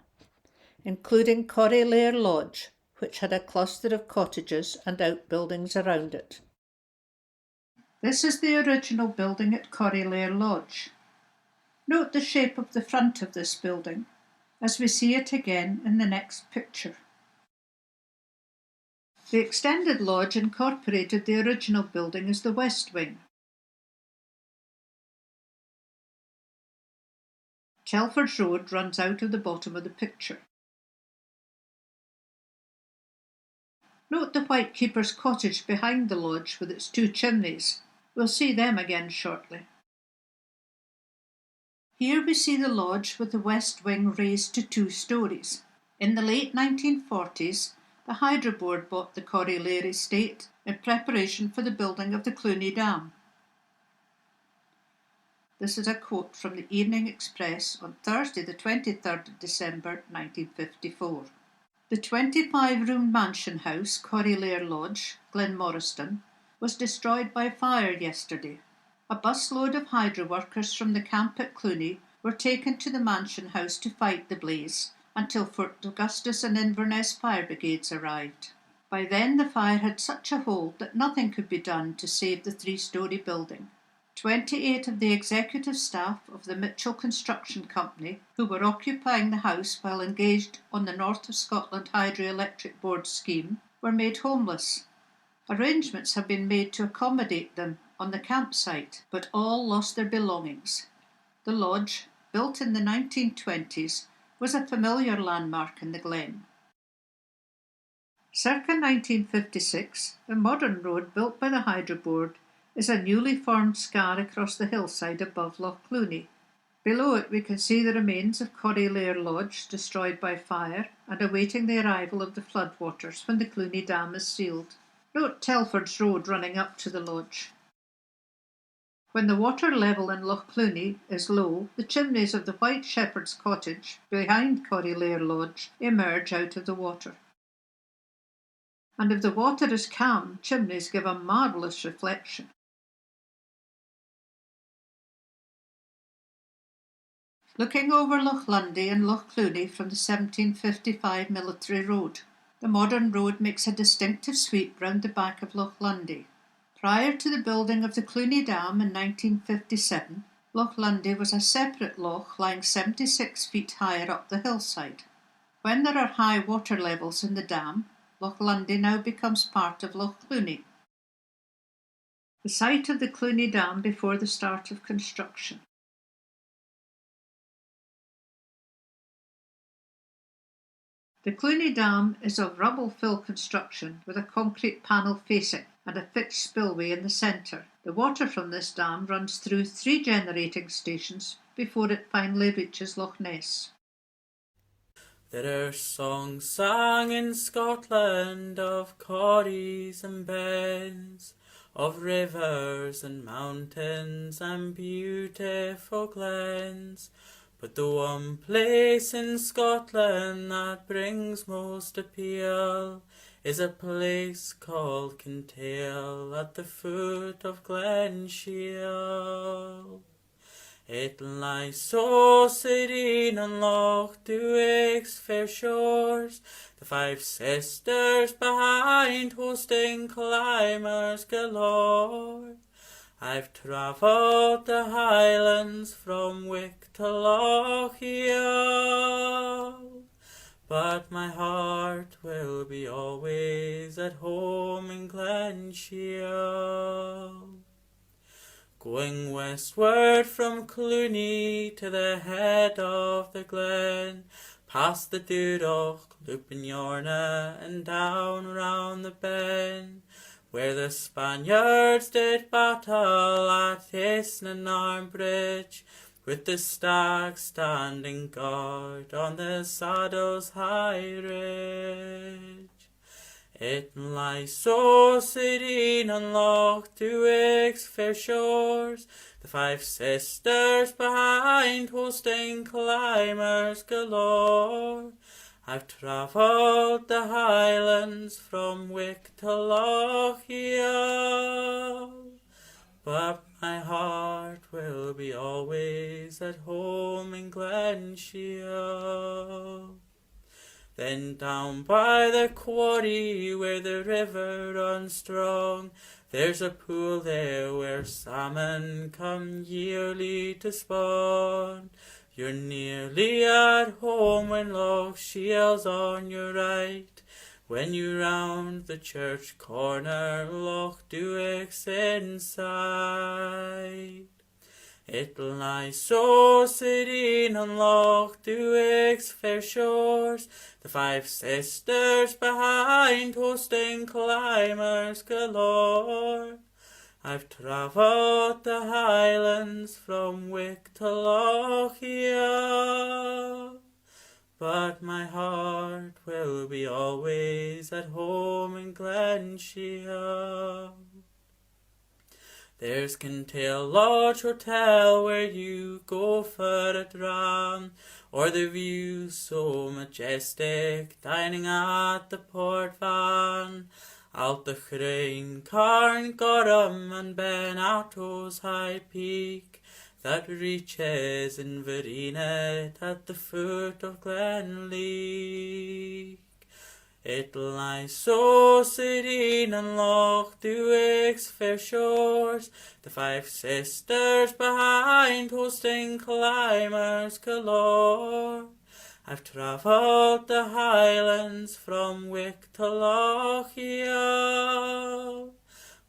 including Corrylair Lodge, which had a cluster of cottages and outbuildings around it. This is the original building at Corrylair Lodge. Note the shape of the front of this building, as we see it again in the next picture. The extended lodge incorporated the original building as the west wing. Telford's Road runs out of the bottom of the picture. Note the white keeper's cottage behind the lodge with its 2 chimneys. We'll see them again shortly. Here we see the lodge with the west wing raised to 2 stories. In the late 1940s, the Hydro Board bought the Corrylair estate in preparation for the building of the Cluny Dam. This is a quote from the Evening Express on Thursday the 23rd of December 1954. The 25-room mansion house, Corrylair Lodge, Glenmoriston, was destroyed by fire yesterday. A busload of hydro workers from the camp at Cluny were taken to the mansion house to fight the blaze until Fort Augustus and Inverness fire brigades arrived. By then the fire had such a hold that nothing could be done to save the 3-storey building. 28 of the executive staff of the Mitchell Construction Company, who were occupying the house while engaged on the North of Scotland Hydroelectric Board scheme, were made homeless. Arrangements have been made to accommodate them on the campsite, but all lost their belongings. The lodge, built in the 1920s, was a familiar landmark in the glen. Circa 1956, the modern road built by the Hydro Board is a newly formed scar across the hillside above Loch Clooney. Below it we can see the remains of Corrylair Lodge, destroyed by fire and awaiting the arrival of the floodwaters when the Clooney Dam is sealed. Note Telford's road running up to the lodge. When the water level in Loch Clooney is low, the chimneys of the White Shepherd's Cottage, behind Corrylair Lodge, emerge out of the water. And if the water is calm, chimneys give a marvellous reflection. Looking over Loch Lundy and Loch Clooney from the 1755 military road, the modern road makes a distinctive sweep round the back of Loch Lundy. Prior to the building of the Clooney Dam in 1957, Loch Lundy was a separate loch lying 76 feet higher up the hillside. When there are high water levels in the dam, Loch Lundy now becomes part of Loch Clooney, the site of the Clooney Dam before the start of construction. The Clooney Dam is of rubble-fill construction with a concrete panel facing and a fixed spillway in the centre. The water from this dam runs through 3 generating stations before it finally reaches Loch Ness. There are songs sung in Scotland of corries and bens, of rivers and mountains and beautiful glens. But the one place in Scotland that brings most appeal is a place called Kintail at the foot of Glen Shiel. It lies so serene on Loch Duig's fair shores, the 5 sisters behind hosting climbers galore. I've travelled the Highlands from Wick to Loch Shiel, but my heart will be always at home in Glen Shiel. Going westward from Clooney to the head of the glen, past the Dúdach, looping Yorna, and down round the ben, where the Spaniards did battle at Isnanarm Bridge, with the stag standing guard on the Saddle's high ridge. It lies so serene on Loch Duig's fair shores, the 5 sisters behind hosting climbers galore. I've travelled the Highlands from Wick to Loch Shiel, but my heart will be always at home in Glen Shiel. Then down by the quarry where the river runs strong, there's a pool there where salmon come yearly to spawn. You're nearly at home when Loch Shiel's on your right. When you round the church corner, Loch Duig's in sight. It lies so serene on Loch Duig's fair shores, the 5 sisters behind hosting climbers galore. I've travelled the Highlands from Wick to Loch Shiel, but my heart will be always at home in Glen Shiel. There's Kintail Lodge Hotel where you go for a dram, or the view so majestic, dining at the port van. Out the Chrain, Carn, Gorham and Ben Arto's high peak, that reaches in Vereenet at the foot of Glen Leek. It lies so serene on Loch Duig's fair shores, the five sisters behind hosting climbers galore. I've travelled the highlands from Wick to Loch Shiel,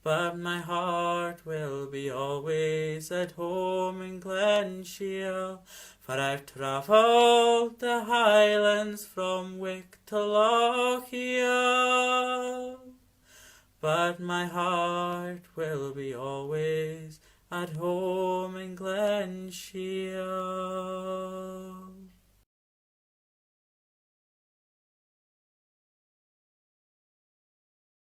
but my heart will be always at home in Glen Shiel. For I've travelled the highlands from Wick to Loch Shiel, but my heart will be always at home in Glen Shiel.